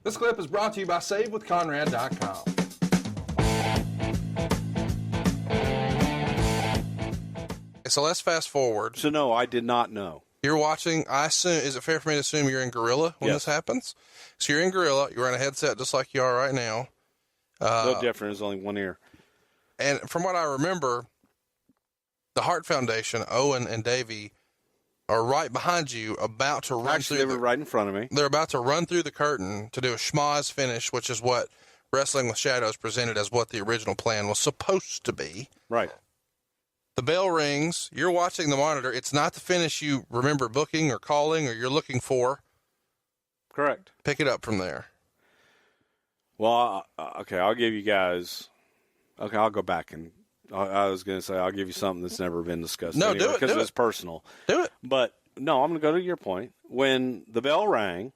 This clip is brought to you by SaveWithConrad.com. So let's fast forward. So no, I did not know. You're watching, I assume, is it fair for me to assume you're in Gorilla when this happens? So you're in Gorilla, you're wearing a headset just like you are right now. A little different, there's only one ear. And from what I remember, the Hart Foundation, Owen and Davey, are right behind you, about to run Actually, through. they were right in front of me. They're about to run through the curtain to do a schmoz finish, which is what Wrestling with Shadows presented as what the original plan was supposed to be. Right. The bell rings. You're watching the monitor. It's not the finish you remember booking or calling or you're looking for. Correct. Pick it up from there. Well, okay, I'll give you guys. Okay, I'll go back and I was going to say I'll give you something that's never been discussed. No, anywhere, do it. Because do it's it. personal. Do it. But no, I'm going to go to your point. When the bell rang,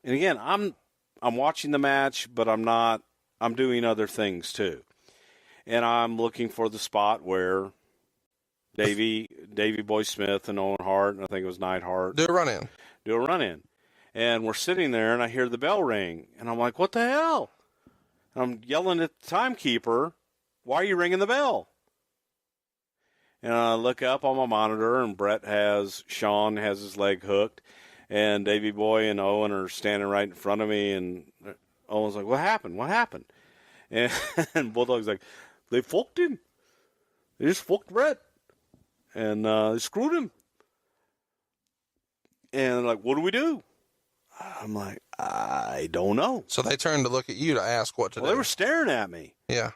and again, I'm watching the match, but I'm not. I'm doing other things too, and I'm looking for the spot where Davey Boy Smith and Owen Hart, and I think it was Nightheart. Do a run in. And we're sitting there, and I hear the bell ring, and I'm like, what the hell? And I'm yelling at the timekeeper, why are you ringing the bell? And I look up on my monitor, and Sean has his leg hooked, and Davey Boy and Owen are standing right in front of me, and Owen's like, what happened? What happened? And Bulldog's like, they fucked him. They just fucked Bret. And they screwed him. And they're like, what do we do? I'm like, I don't know. So they turned to look at you to ask what to do. They were staring at me. Yeah.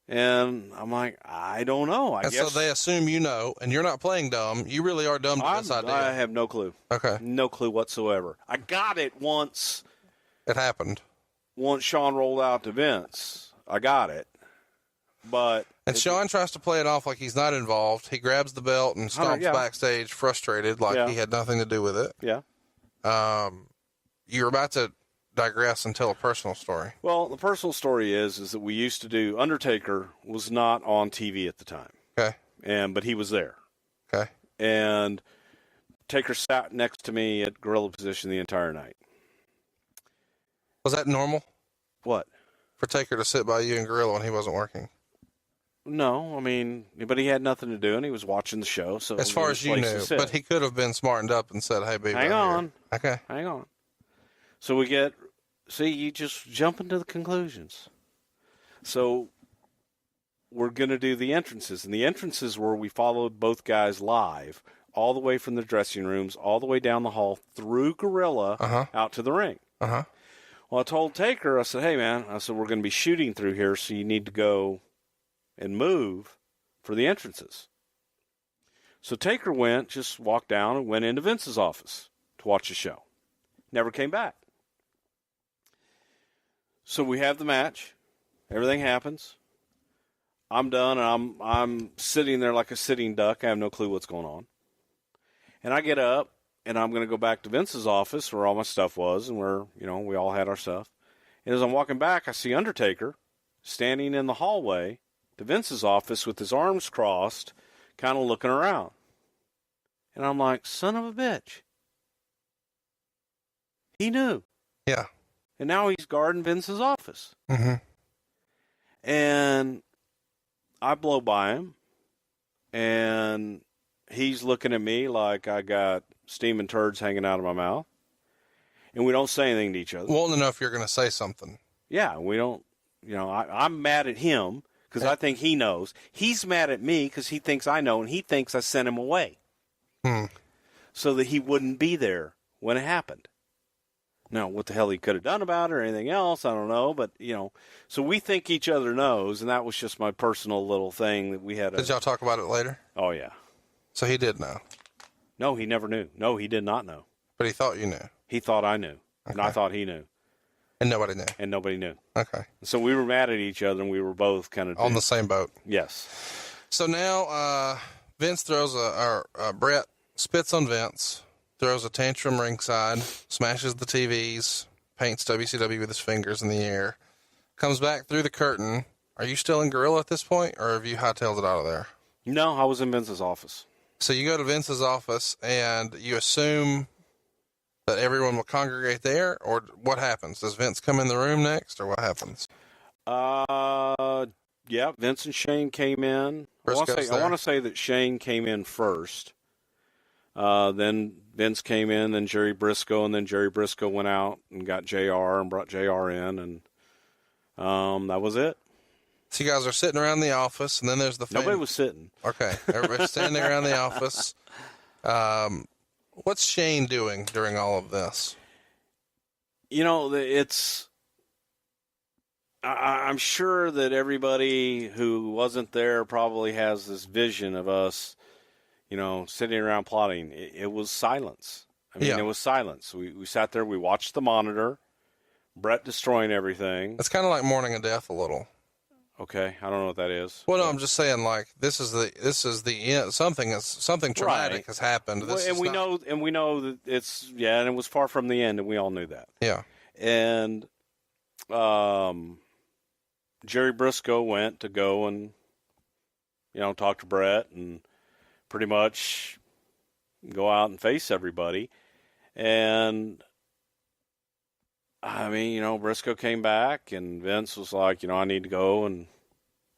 And I'm like, I don't know. I guess. So they assume you know, and you're not playing dumb. You really are dumb to this idea. I have no clue. Okay. No clue whatsoever. I got it once. It happened. Once Sean rolled out to Vince, I got it. And Sean tries to play it off like he's not involved. He grabs the belt and stomps backstage frustrated like he had nothing to do with it. Yeah. You're about to digress and tell a personal story. Well, the personal story is that we used to do, Undertaker was not on TV at the time. Okay. But he was there. Okay. And Taker sat next to me at gorilla position the entire night. Was that normal? What? For Taker to sit by you in gorilla when he wasn't working? No, I mean, but he had nothing to do, and he was watching the show. So as far as you knew, but he could have been smartened up and said, "Hey, baby, hang on, okay, hang on." So you just jump into the conclusions. So we're going to do the entrances, and the entrances were we followed both guys live all the way from the dressing rooms, all the way down the hall through Gorilla out to the ring. Well, I told Taker, I said, "Hey, man," I said, "we're going to be shooting through here, so you need to go and move for the entrances." So Taker just walked down and went into Vince's office to watch the show. Never came back. So we have the match. Everything happens. I'm done, and I'm sitting there like a sitting duck. I have no clue what's going on. And I get up, and I'm going to go back to Vince's office where all my stuff was and where, we all had our stuff. And as I'm walking back, I see Undertaker standing in the hallway to Vince's office with his arms crossed, kind of looking around. And I'm like, son of a bitch. He knew. Yeah. And now he's guarding Vince's office. Mm-hmm. And I blow by him, and he's looking at me like I got steaming turds hanging out of my mouth. And we don't say anything to each other. Won't know if you're going to say something. Yeah, we don't, I'm mad at him. Because I think he knows. He's mad at me because he thinks I know, and he thinks I sent him away. So that he wouldn't be there when it happened. Now, what the hell he could have done about it or anything else, I don't know. But, so we think each other knows, and that was just my personal little thing that we had. Did y'all talk about it later? Oh, yeah. So he did know? No, he never knew. No, he did not know. But he thought you knew? He thought I knew. Okay. And I thought he knew. And nobody knew? And nobody knew. Okay. So we were mad at each other, and we were both kind of... on the same boat. Yes. So now Vince throws Bret spits on Vince, throws a tantrum ringside, smashes the TVs, paints WCW with his fingers in the air, comes back through the curtain. Are you still in Gorilla at this point, or have you hightailed it out of there? No, I was in Vince's office. So you go to Vince's office, and you assume That everyone will congregate there, or what happens? Does Vince come in the room next, or what happens? Yeah, Vince and Shane came in. I want to say that Shane came in first. Then Vince came in, then Jerry Briscoe, and then Jerry Briscoe went out and got JR and brought JR in, and that was it. So you guys are sitting around the office, and then there's the family. Nobody was sitting. Okay, everybody's standing around the office. What's Shane doing during all of this? You know, I'm sure that everybody who wasn't there probably has this vision of us, you know, sitting around plotting. It was silence. I mean, It was silence. We sat there, we watched the monitor, Bret destroying everything. It's kind of like Mourning a Death a little. Okay, I don't know what that is. Well, no, I'm just saying, like, this is the end. Something traumatic has happened. We know that it's and it was far from the end, and we all knew that. Yeah. And Jerry Briscoe went to go and, you know, talk to Bret and pretty much go out and face everybody. And I mean, you know, Briscoe came back, and Vince was like, you know, I need to go and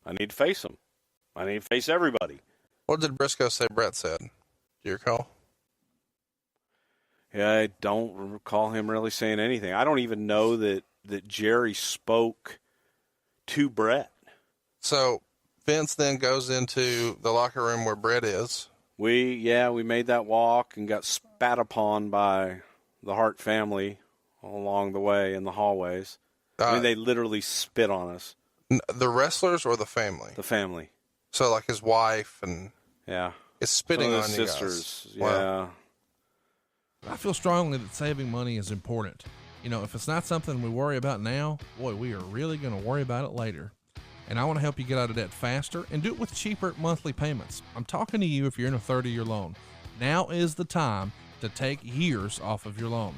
I need to face him. I need to face everybody. What did Briscoe say Bret said? Do you recall? Yeah, I don't recall him really saying anything. I don't even know that Jerry spoke to Bret. So Vince then goes into the locker room where Bret is. We made that walk and got spat upon by the Hart family along the way in the hallways. I mean, they literally spit on us. The wrestlers or the family? The family. So like his wife and is spitting on you sisters. Guys. Wow. Yeah. I feel strongly that saving money is important. You know, if it's not something we worry about now, boy, we are really going to worry about it later. And I want to help you get out of debt faster and do it with cheaper monthly payments. I'm talking to you if you're in a 30-year loan. Now is the time to take years off of your loan.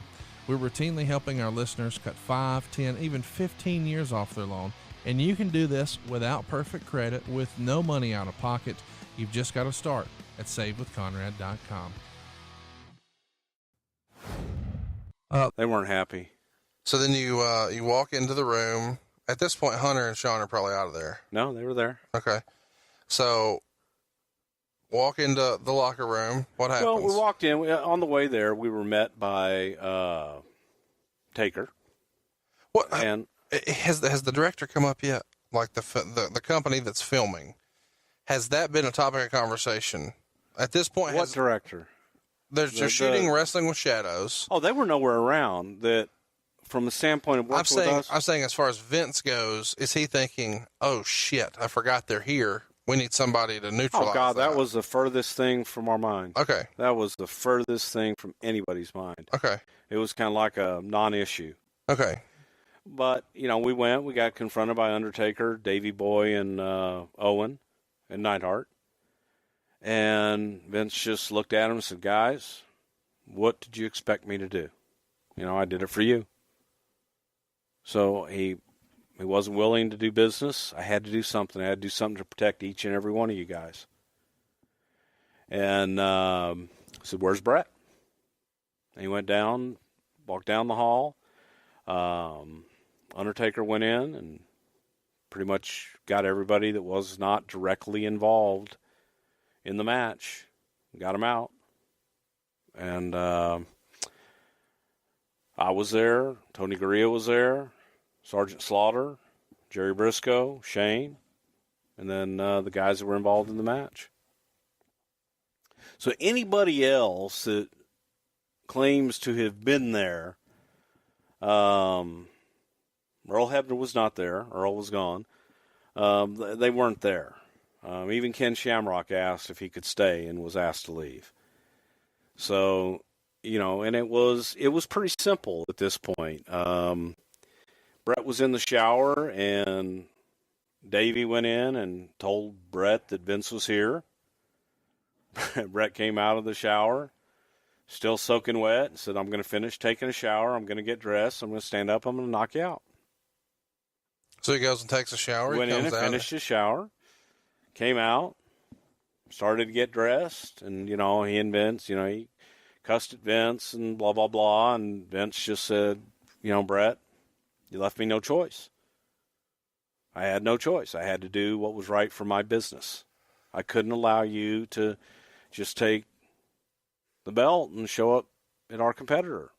We're routinely helping our listeners cut 5, 10, even 15 years off their loan. And you can do this without perfect credit, with no money out of pocket. You've just got to start at savewithconrad.com. They weren't happy. So then you walk into the room. At this point, Hunter and Sean are probably out of there. No, they were there. Okay. So walk into the locker room. What happens? Well, we walked in. On the way there, we were met by Taker. What? And has the director come up yet? Like the company that's filming, has that been a topic of conversation at this point? What director? They're shooting Wrestling with Shadows. Oh, they were nowhere around. That from the standpoint of working with us. I'm saying as far as Vince goes, is he thinking, oh shit, I forgot they're here. We need somebody to neutralize. Oh God, that was the furthest thing from our mind. Okay. That was the furthest thing from anybody's mind. Okay. It was kind of like a non-issue. Okay. But, you know, we got confronted by Undertaker, Davey Boy, and Owen, and Nightheart. And Vince just looked at him and said, guys, what did you expect me to do? You know, I did it for you. So he wasn't willing to do business. I had to do something. I had to do something to protect each and every one of you guys. And I said, where's Bret? And he went down, walked down the hall. Undertaker went in and pretty much got everybody that was not directly involved in the match, got him out. And I was there, Tony Gurria was there, Sergeant Slaughter, Jerry Briscoe, Shane, and then the guys that were involved in the match. So anybody else that claims to have been there, Earl Hebner was not there. Earl was gone. They weren't there. Even Ken Shamrock asked if he could stay and was asked to leave. So, you know, and it was pretty simple at this point. Bret was in the shower, and Davey went in and told Bret that Vince was here. Bret came out of the shower, still soaking wet, and said, I'm going to finish taking a shower. I'm going to get dressed. I'm going to stand up. I'm going to knock you out. So he goes and takes a shower. Went in and finished his shower, came out, started to get dressed, and, you know, he and Vince, you know, he cussed at Vince and blah, blah, blah. And Vince just said, Bret, you left me no choice. I had no choice. I had to do what was right for my business. I couldn't allow you to just take the belt and show up at our competitor,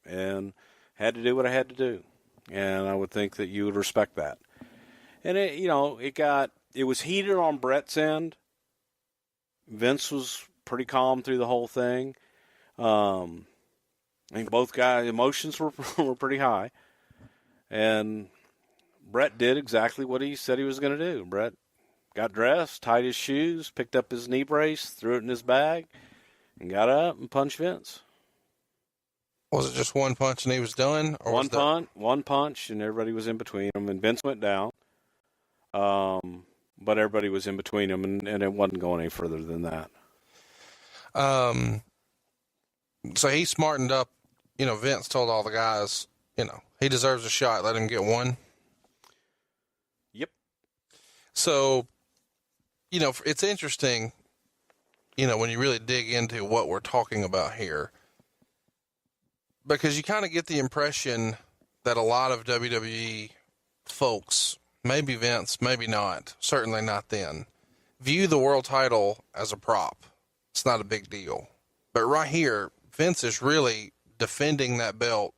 and had to do what I had to do. And I would think that you would respect that. And it was heated on Bret's end. Vince was pretty calm through the whole thing. I think both guys' emotions were pretty high. And Bret did exactly what he said he was going to do. Bret got dressed, tied his shoes, picked up his knee brace, threw it in his bag, and got up and punched Vince. Was it just one punch and he was done? Or one punch, and everybody was in between them, and Vince went down. But everybody was in between them, and it wasn't going any further than that. So he smartened up. Vince told all the guys, he deserves a shot. Let him get one. Yep. So, it's interesting, when you really dig into what we're talking about here, because you kind of get the impression that a lot of WWE folks, maybe Vince, maybe not, certainly not then, view the world title as a prop. It's not a big deal. But right here, Vince is really defending that belt.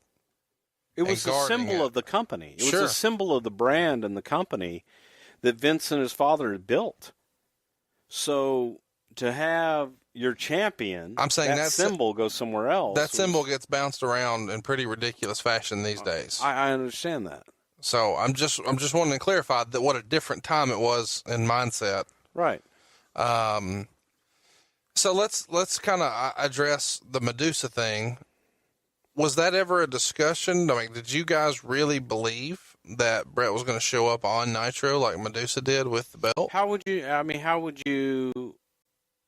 It was a symbol of the company. It was a symbol of the brand and the company that Vince and his father had built. So to have your champion, I'm saying that symbol goes somewhere else. That symbol gets bounced around in pretty ridiculous fashion these days. I understand that. So I'm just wanting to clarify that what a different time it was in mindset. Right. So let's kind of address the Medusa thing. Was that ever a discussion? I mean, did you guys really believe that Bret was going to show up on Nitro like Medusa did with the belt? How would you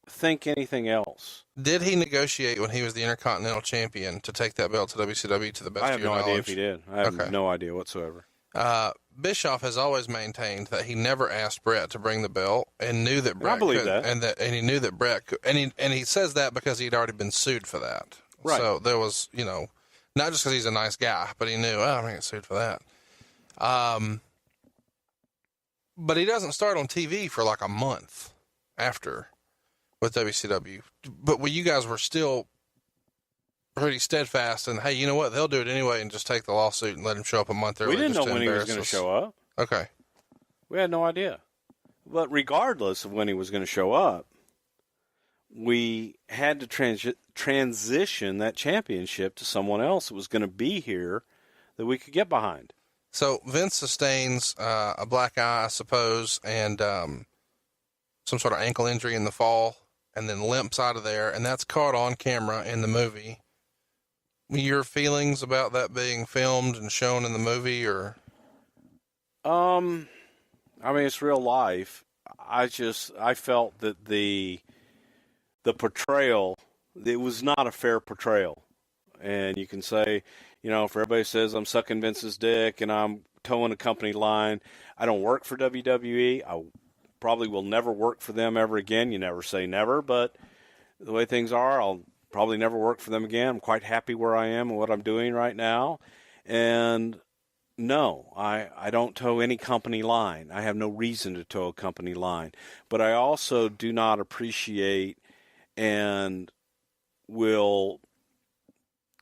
think anything else? Did he negotiate when he was the Intercontinental Champion to take that belt to WCW to the best of your knowledge? I have no idea if he did. I have no idea whatsoever. Bischoff has always maintained that he never asked Bret to bring the belt and knew that Bret could, and he knew that Bret could, and he says that because he'd already been sued for that. Right. So there was, not just because he's a nice guy, but he knew, I'm going to get sued for that. But he doesn't start on TV for like a month after with WCW. But you guys were still pretty steadfast and, hey, you know what? They'll do it anyway and just take the lawsuit and let him show up a month early. We didn't know when he was going to show up. Okay. We had no idea. But regardless of when he was going to show up, we had to transition that championship to someone else that was going to be here that we could get behind. So Vince sustains a black eye, I suppose, and some sort of ankle injury in the fall, and then limps out of there, and that's caught on camera in the movie. Your feelings about that being filmed and shown in the movie, or? It's real life. I felt that the portrayal, it was not a fair portrayal. And you can say, if everybody says I'm sucking Vince's dick and I'm towing a company line, I don't work for WWE. I probably will never work for them ever again. You never say never, but the way things are, I'll probably never work for them again. I'm quite happy where I am and what I'm doing right now. And no, I don't tow any company line. I have no reason to tow a company line. But I also do not appreciate and will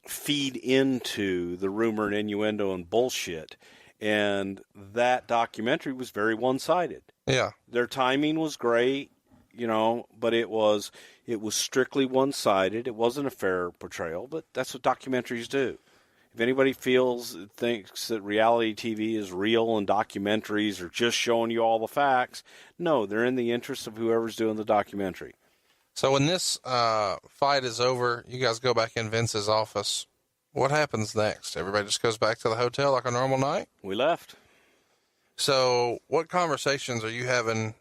feed into the rumor and innuendo and bullshit. And that documentary was very one-sided. Yeah. Their timing was great, but it was strictly one-sided. It wasn't a fair portrayal, but that's what documentaries do. If anybody thinks that reality TV is real and documentaries are just showing you all the facts, no, they're in the interest of whoever's doing the documentary. So when this fight is over, you guys go back in Vince's office. What happens next? Everybody just goes back to the hotel like a normal night? We left. So what conversations are you having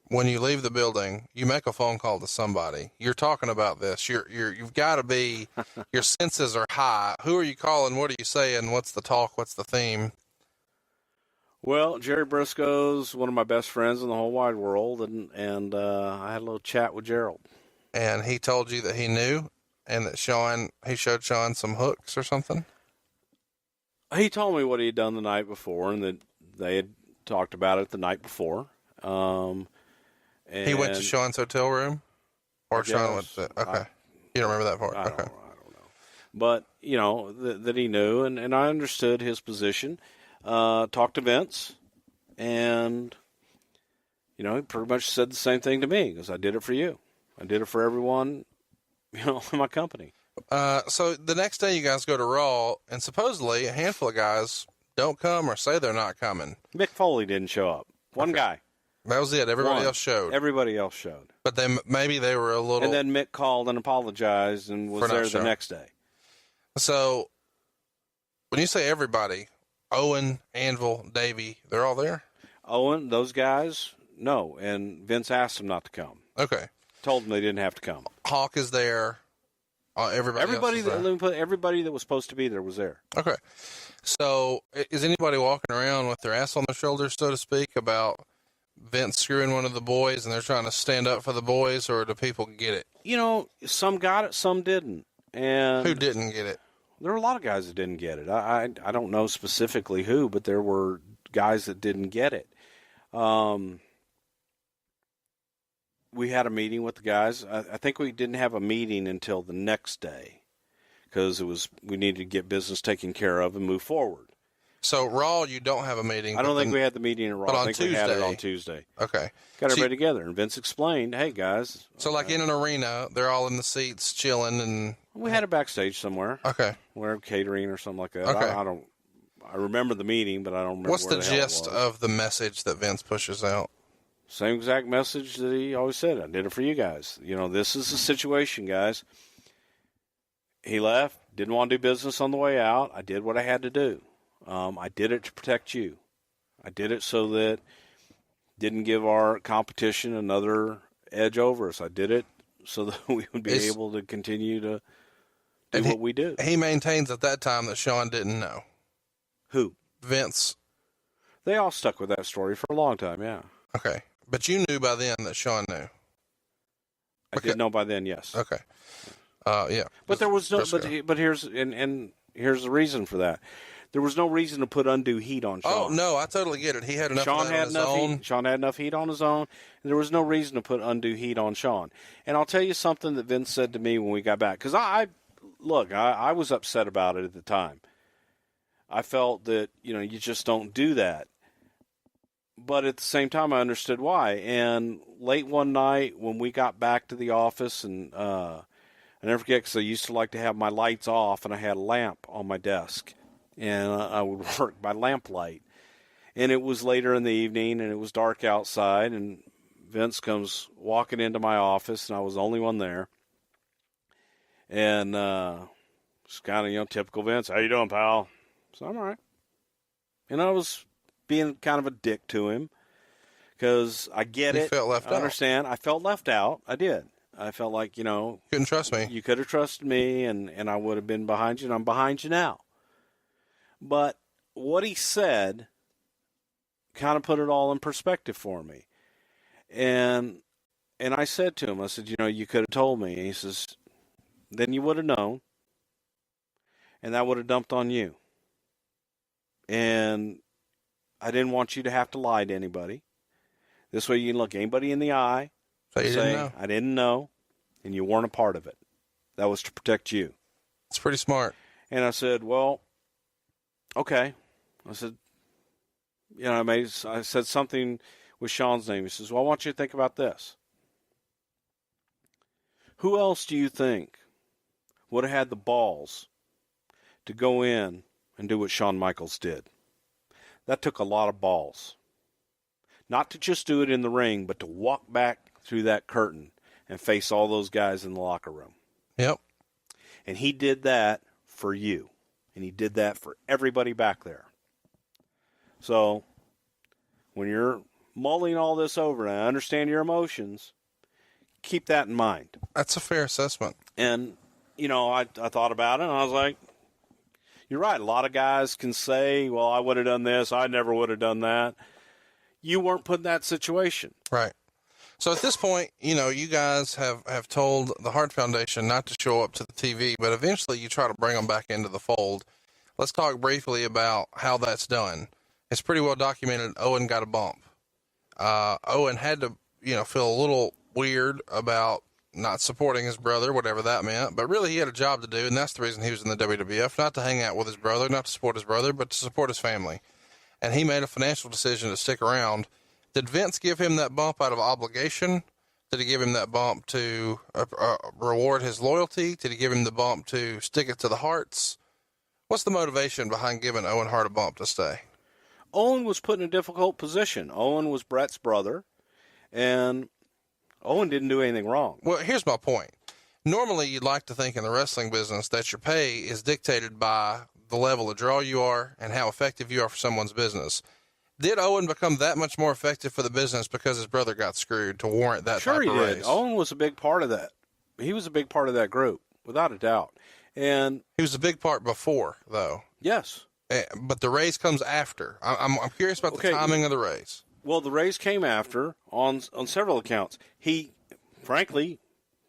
when you leave the building? You make a phone call to somebody. You're talking about this. You've got to be, your senses are high. Who are you calling? What are you saying? What's the talk? What's the theme? Well, Jerry Briscoe's one of my best friends in the whole wide world, and I had a little chat with Gerald. And he told you that he knew and that he showed Sean some hooks or something? He told me what he had done the night before, and that they had talked about it the night before. And he went to Sean's hotel room? Or Sean went to... Okay. You don't remember that part? I don't know. But, that he knew, and I understood his position. Talked to Vince, and, he pretty much said the same thing to me, because I did it for you. I did it for everyone, in my company. So the next day you guys go to Raw, and supposedly a handful of guys don't come or say they're not coming. Mick Foley didn't show up. One guy. That was it. Everybody else showed. Everybody else showed. But then maybe they were a little... And then Mick called and apologized and was there the next day. So when you say everybody, Owen, Anvil, Davey, they're all there? Owen, those guys, no. And Vince asked them not to come. Okay. Told them they didn't have to come. Hawk is there. Everybody that was supposed to be there was there. Okay. So is anybody walking around with their ass on their shoulders, so to speak, about Vince screwing one of the boys and they're trying to stand up for the boys, or do people get it? Some got it, some didn't. And who didn't get it? There were a lot of guys that didn't get it. I don't know specifically who, but there were guys that didn't get it. We had a meeting with the guys. I think we didn't have a meeting until the next day because we needed to get business taken care of and move forward. So Raw, you don't have a meeting. I don't think we had the meeting in Raw. But I think Tuesday, we had it on Tuesday. Okay. Got everybody together, and Vince explained, "Hey guys." So like in an arena, they're all in the seats chilling, and we had it backstage somewhere. Okay. Where catering or something like that. Okay. I remember the meeting, but I don't remember. What's where the hell gist of the message that Vince pushes out? Same exact message that he always said. I did it for you guys. This is the situation, guys. He left, didn't want to do business on the way out. I did what I had to do. I did it to protect you. I did it so that didn't give our competition another edge over us. I did it so that we would be able to continue to do what we do. He maintains at that time that Sean didn't know. Who? Vince. They all stuck with that story for a long time, yeah. Okay. But you knew by then that Sean knew. I did know by then, yes. Okay. Yeah. But there was no. But here's here's the reason for that. There was no reason to put undue heat on Sean. Oh no, I totally get it. He had enough on his own. Sean had enough heat on his own. And there was no reason to put undue heat on Sean. And I'll tell you something that Vince said to me when we got back, because I was upset about it at the time. I felt that you just don't do that. But at the same time, I understood why. And late one night when we got back to the office, and I never forget because I used to like to have my lights off, and I had a lamp on my desk, and I would work by lamplight. And it was later in the evening, and it was dark outside, and Vince comes walking into my office, and I was the only one there. And it's kind of typical Vince. How you doing, pal? So I'm all right. And I was being kind of a dick to him because I get it. Felt left out. I understand. I felt left out. I did. I felt like, couldn't trust me. You could have trusted me, and I would have been behind you, and I'm behind you now. But what he said kind of put it all in perspective for me. And I said to him, I said, you could have told me. And he says, then you would have known, and that would have dumped on you. And I didn't want you to have to lie to anybody. This way you can look anybody in the eye and say, I didn't know, and you weren't a part of it. That was to protect you. It's pretty smart. And I said, well, okay. I said, I said something with Sean's name. He says, well, I want you to think about this. Who else do you think would have had the balls to go in and do what Shawn Michaels did? That took a lot of balls. Not to just do it in the ring, but to walk back through that curtain and face all those guys in the locker room. Yep. And he did that for you. And he did that for everybody back there. So, when you're mulling all this over, and I understand your emotions, keep that in mind. That's a fair assessment. And, I thought about it, and I was like, you're right. A lot of guys can say, well, I would have done this. I never would have done that. You weren't put in that situation. Right. So at this point, you guys have told the Hart Foundation not to show up to the TV, but eventually you try to bring them back into the fold. Let's talk briefly about how that's done. It's pretty well documented. Owen got a bump. Owen had to, feel a little weird about not supporting his brother, whatever that meant, but really he had a job to do, and that's the reason he was in the WWF, not to hang out with his brother, not to support his brother, but to support his family. And he made a financial decision to stick around. Did Vince give him that bump out of obligation? Did he give him that bump to reward his loyalty? Did he give him the bump to stick it to the Harts? What's the motivation behind giving Owen Hart a bump to stay? Owen was put in a difficult position. Owen was Bret's brother, and Owen didn't do anything wrong. Well, here's my point. Normally, you'd like to think in the wrestling business that your pay is dictated by the level of draw you are and how effective you are for someone's business. Did Owen become that much more effective for the business because his brother got screwed to warrant that type of raise? Sure he did. Owen was a big part of that. He was a big part of that group, without a doubt. And he was a big part before, though. Yes. But the raise comes after. I'm curious about the timing of the raise. Well, the raise came after on several accounts. He, frankly,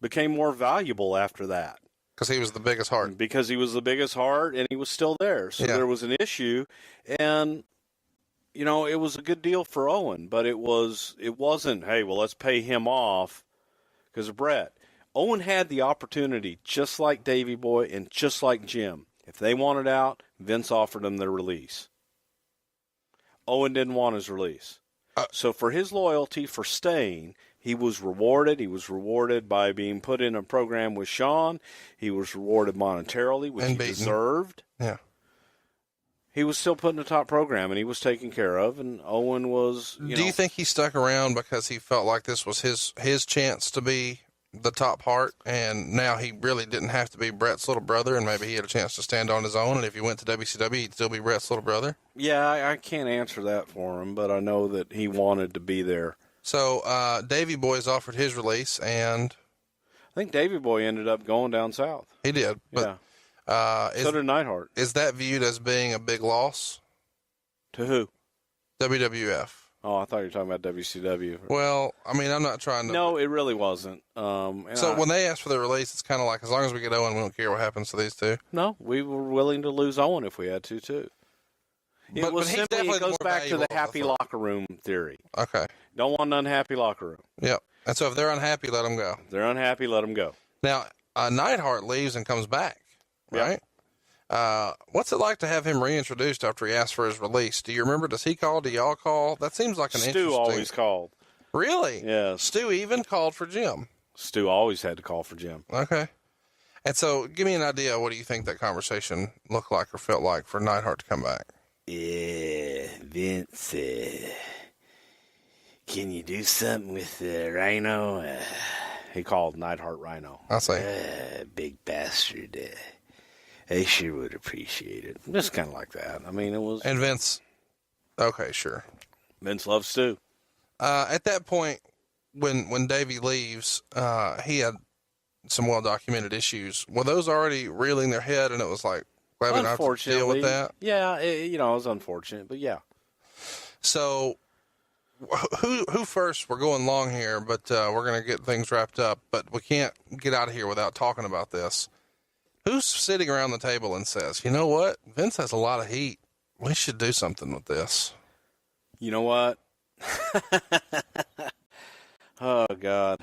became more valuable after that. Because he was the biggest Hart. Because he was the biggest Hart, and he was still there. So there was an issue, and it was a good deal for Owen, but it wasn't, hey, well, let's pay him off because of Bret. Owen had the opportunity, just like Davey Boy and just like Jim. If they wanted out, Vince offered them their release. Owen didn't want his release. So for his loyalty, for staying, he was rewarded. He was rewarded by being put in a program with Shawn. He was rewarded monetarily, which he deserved. Yeah. He was still put in the top program, and he was taken care of, and Owen was, Do you think he stuck around because he felt like this was his chance to be the top Hart, and now he really didn't have to be Bret's little brother, and maybe he had a chance to stand on his own, and if he went to WCW, he'd still be Bret's little brother? Yeah, I can't answer that for him, but I know that he wanted to be there. So, Davey Boy's offered his release, and I think Davey Boy ended up going down south. He did. But, so did Nightheart. Is that viewed as being a big loss? To who? WWF. Oh, I thought you were talking about WCW. Well, I mean, I'm not trying to... No, it really wasn't. When they asked for the release, it's kind of like, as long as we get Owen, we don't care what happens to these two. No, we were willing to lose Owen if we had to, too. It goes back to the happy locker room theory. Okay. Don't want an unhappy locker room. Yep. And so if they're unhappy, let them go. If they're unhappy, let them go. Now, Nightheart leaves and comes back, right? What's it like to have him reintroduced after he asked for his release? Do you remember? Does he call? Do y'all call? That seems like an interesting... Stu always called. Really? Yeah. Stu even called for Jim. Stu always had to call for Jim. Okay. And so give me an idea. What do you think that conversation looked like or felt like for Nightheart to come back? Yeah, Vince, can you do something with Rhino? He called Nightheart Rhino. I'll say. Big bastard. I sure would appreciate it. Just kind of like that. I mean, it was... And Vince, okay, sure. Vince loves Stu. At that point, when Davey leaves, he had some well-documented issues. Were those already reeling their head, and it was like, glad we don't have to deal with that? Yeah, it was unfortunate, but yeah. So, who first? We're going long here, but we're going to get things wrapped up, but we can't get out of here without talking about this. Who's sitting around the table and says, you know what? Vince has a lot of heat. We should do something with this. You know what? Oh, God.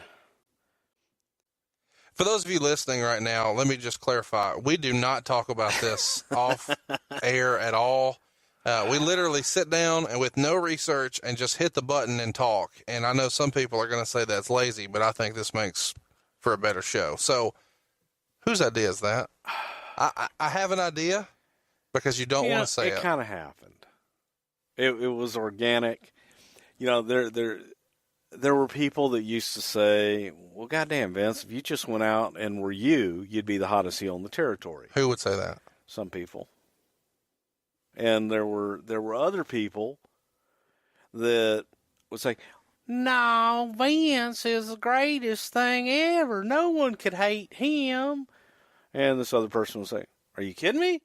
For those of you listening right now, let me just clarify. We do not talk about this off air at all. We literally sit down and with no research and just hit the button and talk. And I know some people are going to say that's lazy, but I think this makes for a better show. So whose idea is that? I have an idea because you don't want to say it. It kind of happened. It was organic. There were people that used to say, well, goddamn, Vince, if you just went out and were you'd be the hottest heel in the territory. Who would say that? Some people. And there were other people that would say, no, Vince is the greatest thing ever. No one could hate him. And this other person would say, are you kidding me?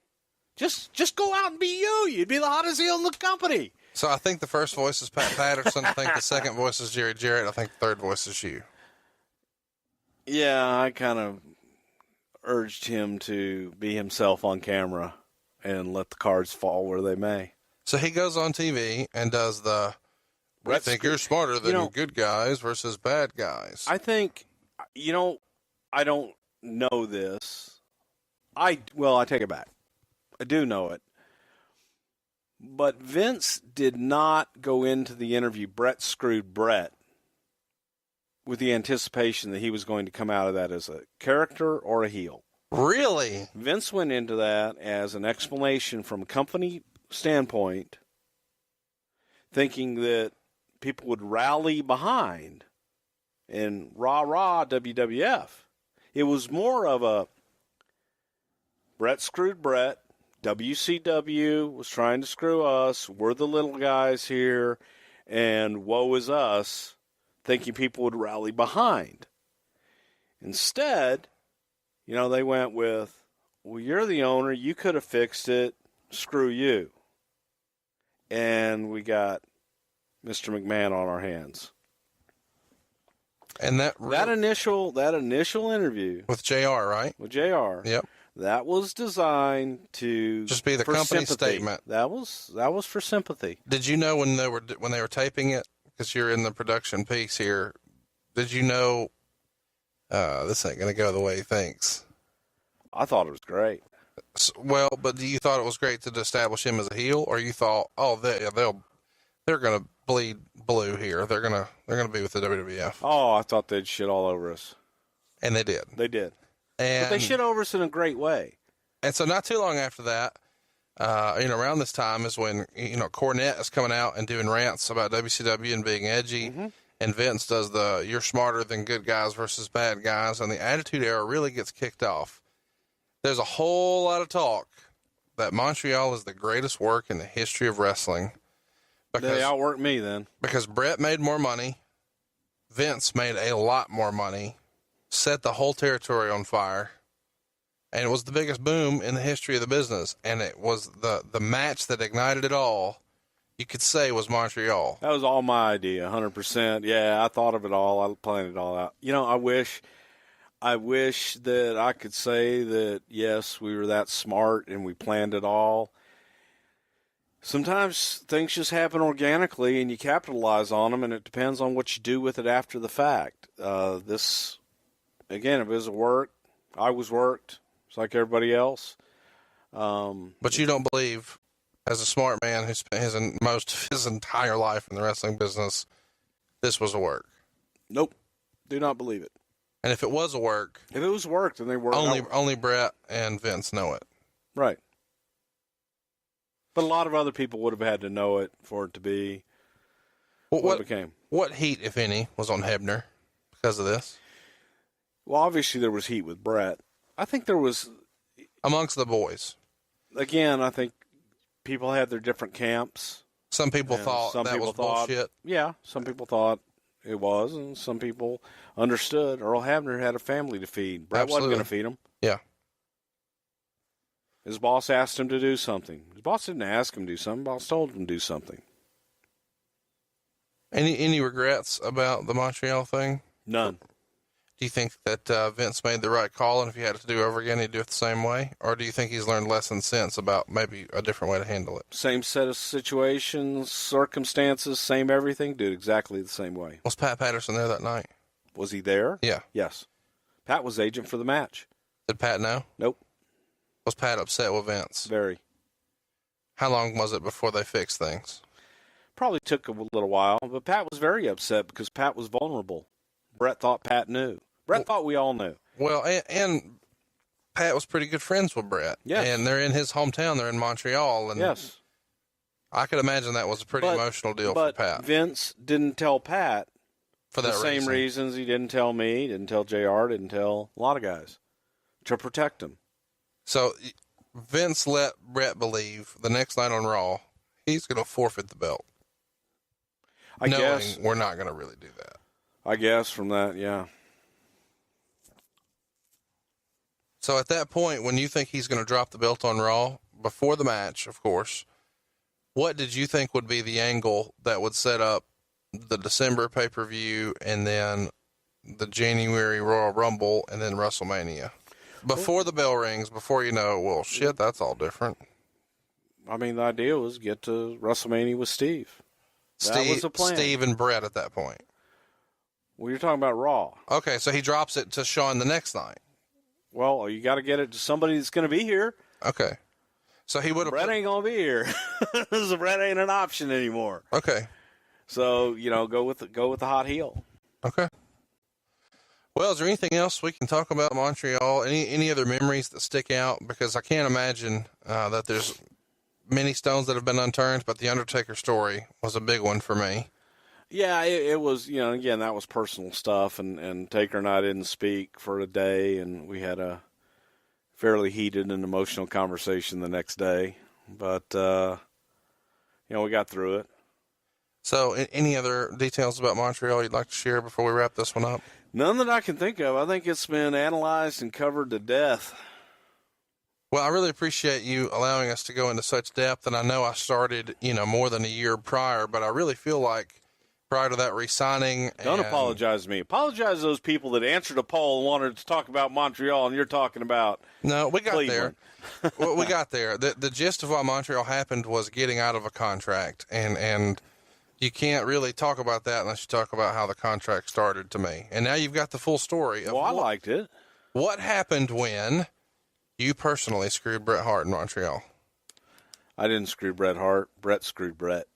Just go out and be you. You'd be the hottest heel in the company. So I think the first voice is Pat Patterson. I think the second voice is Jerry Jarrett. I think the third voice is you. Yeah, I kind of urged him to be himself on camera and let the cards fall where they may. So he goes on TV and does the, I think you're smarter than good guys versus bad guys. I think, I don't know this. I take it back. I do know it. But Vince did not go into the interview, Bret screwed Bret, with the anticipation that he was going to come out of that as a character or a heel. Really? Vince went into that as an explanation from a company standpoint, thinking that people would rally behind and rah WWF. It was more of a Bret screwed Bret. WCW was trying to screw us. We're the little guys here, and woe is us, thinking people would rally behind. Instead, they went with, well, you're the owner. You could have fixed it. Screw you. And we got Mr. McMahon on our hands. And that initial interview with JR, right? With JR. Yep. That was designed to just be the company sympathy. statement. That was for sympathy. Did you know when they were taping it? Because you're in the production piece here. Did you know this ain't going to go the way he thinks? I thought it was great. Well, but you thought it was great to establish him as a heel, or you thought, oh, they're going to bleed blue here. They're going to be with the WWF. Oh, I thought they'd shit all over us. And they did. They did. And, but they shit over us in a great way. And so not too long after that, around this time is when, Cornette is coming out and doing rants about WCW and being edgy. Mm-hmm. And Vince does you're smarter than good guys versus bad guys. And the Attitude Era really gets kicked off. There's a whole lot of talk that Montreal is the greatest work in the history of wrestling. They outworked me then. Because Bret made more money. Vince made a lot more money. Set the whole territory on fire. And it was the biggest boom in the history of the business. And it was the match that ignited it all, you could say, was Montreal. That was all my idea, 100%. Yeah, I thought of it all. I planned it all out. I wish that I could say that, yes, we were that smart and we planned it all. Sometimes things just happen organically and you capitalize on them, and it depends on what you do with it after the fact. This, again, if it was work, I was worked. It's like everybody else. But you don't believe, as a smart man who spent most of his entire life in the wrestling business, this was a work? Nope. Do not believe it. And if it was a work... If it was work, then they worked. Only Bret and Vince know it. Right. But a lot of other people would have had to know it for it to be what it became. What heat, if any, was on Hebner because of this? Well, obviously there was heat with Bret. I think there was... Amongst the boys. Again, I think people had their different camps. Some people thought that was bullshit. Yeah, some people thought it was, and some people understood. Earl Hebner had a family to feed. Bret wasn't going to feed him. Yeah. His boss asked him to do something. His boss didn't ask him to do something. His boss told him to do something. Any regrets about the Montreal thing? None. Do you think that Vince made the right call, and if he had to do it over again, he'd do it the same way? Or do you think he's learned lessons since about maybe a different way to handle it? Same set of situations, circumstances, same everything, do it exactly the same way. Was Pat Patterson there that night? Was he there? Yeah. Yes. Pat was agent for the match. Did Pat know? Nope. Was Pat upset with Vince? Very. How long was it before they fixed things? Probably took a little while, but Pat was very upset because Pat was vulnerable. Bret thought Pat knew. Bret thought we all knew. Well, and Pat was pretty good friends with Bret. Yes. And they're in his hometown. They're in Montreal. And yes. I could imagine that was a pretty emotional deal for Pat. But Vince didn't tell Pat for that same reasons he didn't tell me, didn't tell JR, didn't tell a lot of guys, to protect him. So Vince let Bret believe the next night on Raw, he's going to forfeit the belt. I guess we're not going to really do that. I guess from that, yeah. So at that point, when you think he's going to drop the belt on Raw, before the match, of course, what did you think would be the angle that would set up the December pay-per-view and then the January Royal Rumble and then WrestleMania? Before the bell rings, before you know, well, shit, that's all different. I mean, the idea was get to WrestleMania with Steve. That was the plan. Steve and Bret at that point. Well, you're talking about Raw. Okay, so he drops it to Shawn the next night. Well, you got to get it to somebody that's going to be here. Okay. So he would have. Bret ain't going to be here. So Bret ain't an option anymore. Okay. So, go with the hot heel. Okay. Well, is there anything else we can talk about Montreal? Any other memories that stick out? Because I can't imagine that there's many stones that have been unturned, but the Undertaker story was a big one for me. Yeah, it was, again, that was personal stuff, and Taker and I didn't speak for a day, and we had a fairly heated and emotional conversation the next day. But, we got through it. So any other details about Montreal you'd like to share before we wrap this one up? None that I can think of. I think it's been analyzed and covered to death. Well, I really appreciate you allowing us to go into such depth, and I know I started, more than a year prior, but I really feel like prior to that re-signing. Don't apologize to me. Apologize to those people that answered a poll and wanted to talk about Montreal, and you're talking about No, we got Cleveland. there. Well, we got there. The gist of why Montreal happened was getting out of a contract, and you can't really talk about that unless you talk about how the contract started to me. And now you've got the full story. Of I liked it. What happened when you personally screwed Bret Hart in Montreal? I didn't screw Bret Hart. Bret screwed Bret.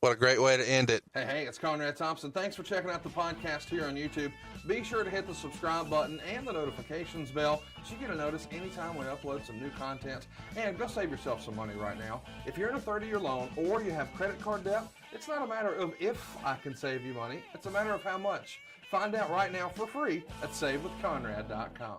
What a great way to end it. Hey, it's Conrad Thompson. Thanks for checking out the podcast here on YouTube. Be sure to hit the subscribe button and the notifications bell so you get a notice anytime we upload some new content. And go save yourself some money right now. If you're in a 30-year loan or you have credit card debt, it's not a matter of if I can save you money. It's a matter of how much. Find out right now for free at SaveWithConrad.com.